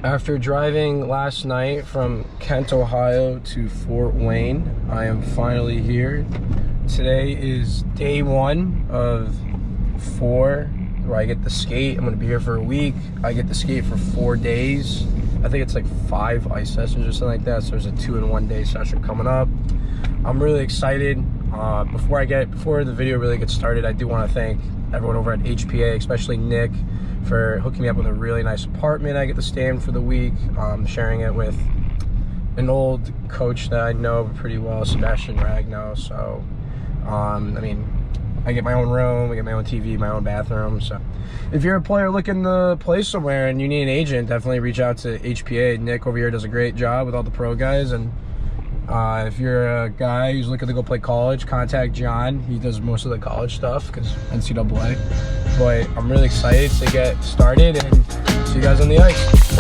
After driving last night from Kent, Ohio to Fort Wayne, I am finally here. Today is day 1 of 4 where I get to skate. I'm gonna be here for a week. I get to skate for 4 days. I think it's like 5 ice sessions or something like that. So there's a 2-in-1 day session coming up. I'm really excited. Before the video really gets started, I do want to thank everyone over at HPA, especially Nick, for hooking me up with a really nice apartment I get to stay in for the week. Sharing it with an old coach that I know pretty well, Sebastian Ragno. So, I mean, I get my own room, I get my own TV, my own bathroom. So if you're a player looking to play somewhere and you need an agent, definitely reach out to HPA. Nick over here does a great job with all the pro guys. And if you're a guy who's looking to go play college, contact John. He does most of the college stuff because NCAA. But I'm really excited to get started and see you guys on the ice.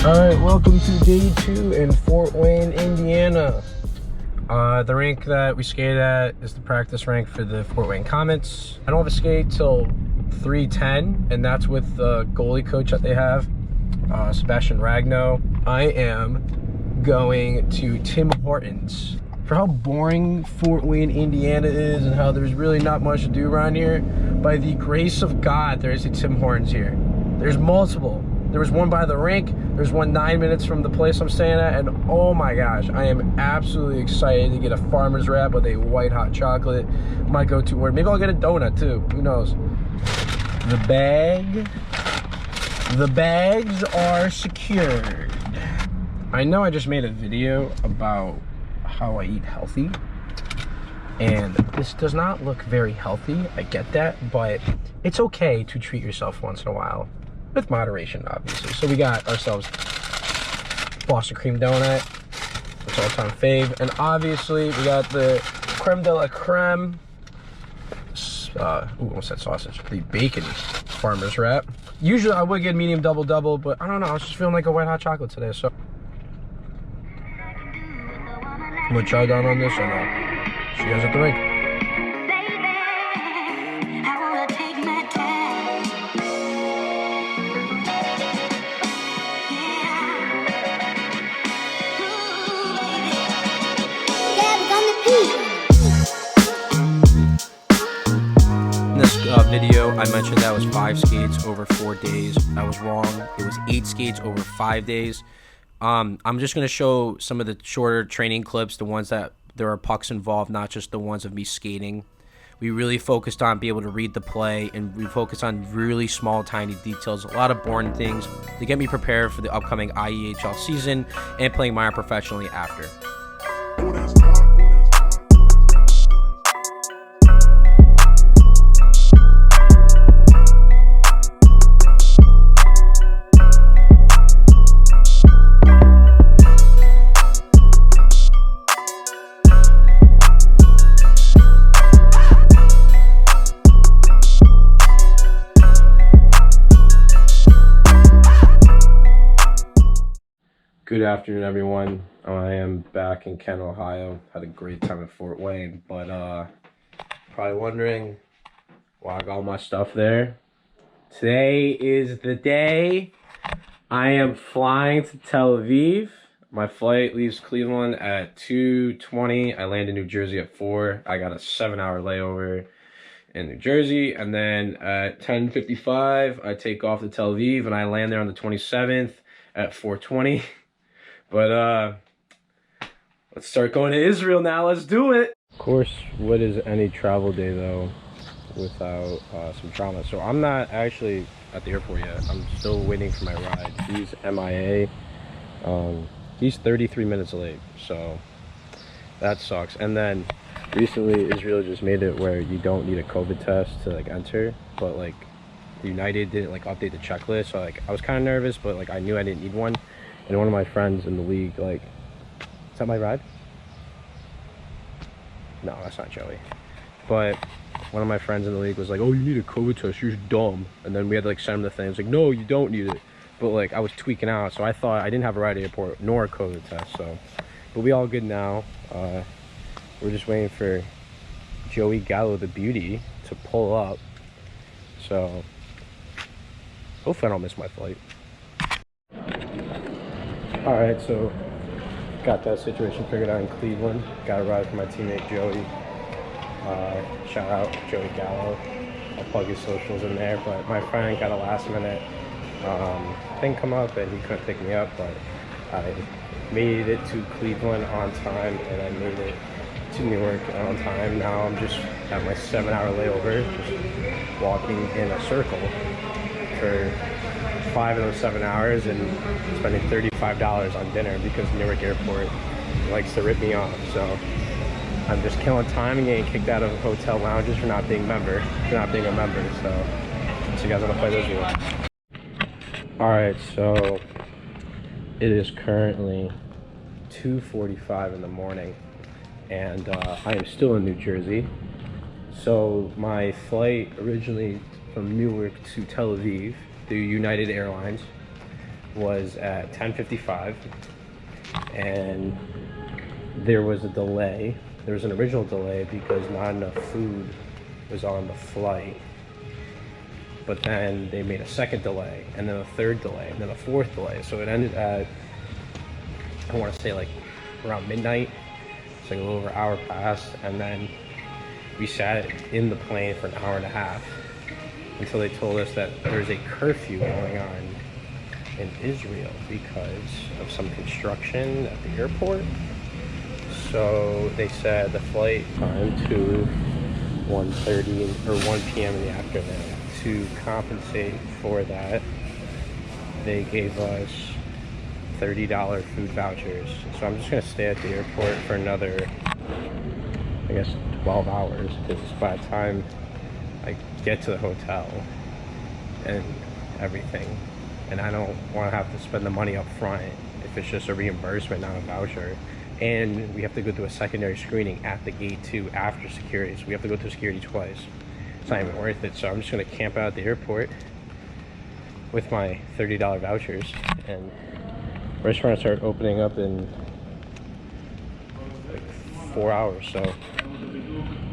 Alright, welcome to day 2 in Fort Wayne, Indiana. The rink that we skate at is the practice rink for the Fort Wayne Comets. I don't have a skate till 3:10, and that's with the goalie coach that they have, Sebastian Ragno. I am going to Tim Hortons. For how boring Fort Wayne, Indiana is and how there's really not much to do around here, by the grace of God, there is a Tim Hortons here. There's multiple. There was one by the rink, there's one 9 minutes from the place I'm staying at, and oh my gosh, I am absolutely excited to get a farmer's wrap with a white hot chocolate. My go-to word. Maybe I'll get a donut too, who knows. The bags are secured. I know I just made a video about how I eat healthy, and this does not look very healthy, I get that, but it's okay to treat yourself once in a while. With moderation, obviously. So we got ourselves Boston cream donut, it's all-time fave, and obviously we got the creme de la creme. Almost said sausage. The bacon farmer's wrap. Usually I would get medium double, but I don't know. I was just feeling like a white hot chocolate today, so I'm gonna try down on this and see you guys at the rink. In this video, I mentioned that was 5 skates over 4 days. I was wrong. It was 8 skates over 5 days. I'm just going to show some of the shorter training clips, the ones that there are pucks involved, not just the ones of me skating. We really focused on being able to read the play, and we focused on really small, tiny details, a lot of boring things to get me prepared for the upcoming IEHL season and playing minor professionally after. Good afternoon, everyone. I am back in Kent, Ohio. Had a great time at Fort Wayne, but probably wondering Well, I got all my stuff there. Today is the day. I am flying to Tel Aviv. My flight leaves Cleveland at 2:20. I land in New Jersey at 4. I got a 7-hour layover in New Jersey. And then at 10:55, I take off to Tel Aviv and I land there on the 27th at 4:20. But let's start going to Israel now. Let's do it. Of course, what is any travel day though without some drama? So I'm not actually at the airport yet. I'm still waiting for my ride. He's MIA. He's 33 minutes late, so that sucks. And then recently Israel just made it where you don't need a COVID test to like enter, but like United didn't like update the checklist, so like I was kind of nervous, but like I knew I didn't need one. And one of my friends in the league, like, is that my ride? No, that's not Joey. But one of my friends in the league was like, oh, you need a COVID test, you're dumb. And then we had to like send him the thing. It's like, no, you don't need it. But like I was tweaking out, so I thought I didn't have a ride to the airport nor a COVID test. So, but we all good now. We're just waiting for Joey Gallo the beauty to pull up. So hopefully I don't miss my flight. All right, so got that situation figured out in Cleveland. Got a ride for my teammate Joey. Shout out Joey Gallo. I'll plug his socials in there. But my friend got a last minute thing come up and he couldn't pick me up, but I made it to Cleveland on time and I made it to Newark on time. Now I'm just at my 7-hour layover, just walking in a circle for 5 of those 7 hours and spending $35 on dinner because Newark Airport likes to rip me off. So I'm just killing time and getting kicked out of hotel lounges for not being a member. So you guys want to play those games? All right, so it is currently 2:45 in the morning, and I am still in New Jersey. So my flight originally from Newark to Tel Aviv through United Airlines was at 10:55, and there was a delay. There was an original delay because not enough food was on the flight, but then they made a second delay, and then a third delay, and then a fourth delay. So it ended at, I want to say like around midnight. It's like a little over an hour passed, and then we sat in the plane for an hour and a half until they told us that there's a curfew going on in Israel because of some construction at the airport. So they said the flight time to 1:30 or 1 p.m. in the afternoon. To compensate for that, they gave us $30 food vouchers. So I'm just gonna stay at the airport for another, I guess, 12 hours, because by the time I get to the hotel and everything, and I don't want to have to spend the money up front if it's just a reimbursement, not a voucher. And we have to go through a secondary screening at the gate too after security, so we have to go through security twice. It's not even worth it. So I'm just gonna camp out at the airport with my $30 vouchers, and we're just trying to start opening up in like 4 hours. So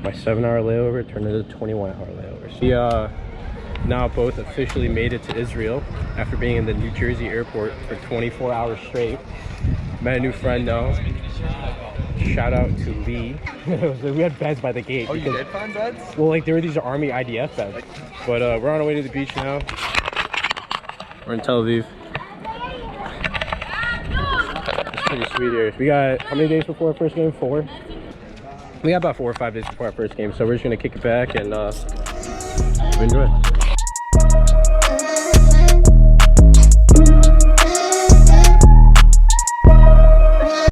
my 7-hour layover turned into a 21-hour layover. We now both officially made it to Israel after being in the New Jersey airport for 24 hours straight. Met a new friend now. Shout out to Lee. We had beds by the gate. Oh, you did find beds? Well, like there were these Army IDF beds. But we're on our way to the beach now. We're in Tel Aviv. It's pretty sweet here. We got, how many days before our first game? 4? We got about 4 or 5 days before our first game, so we're just gonna kick it back and enjoy it.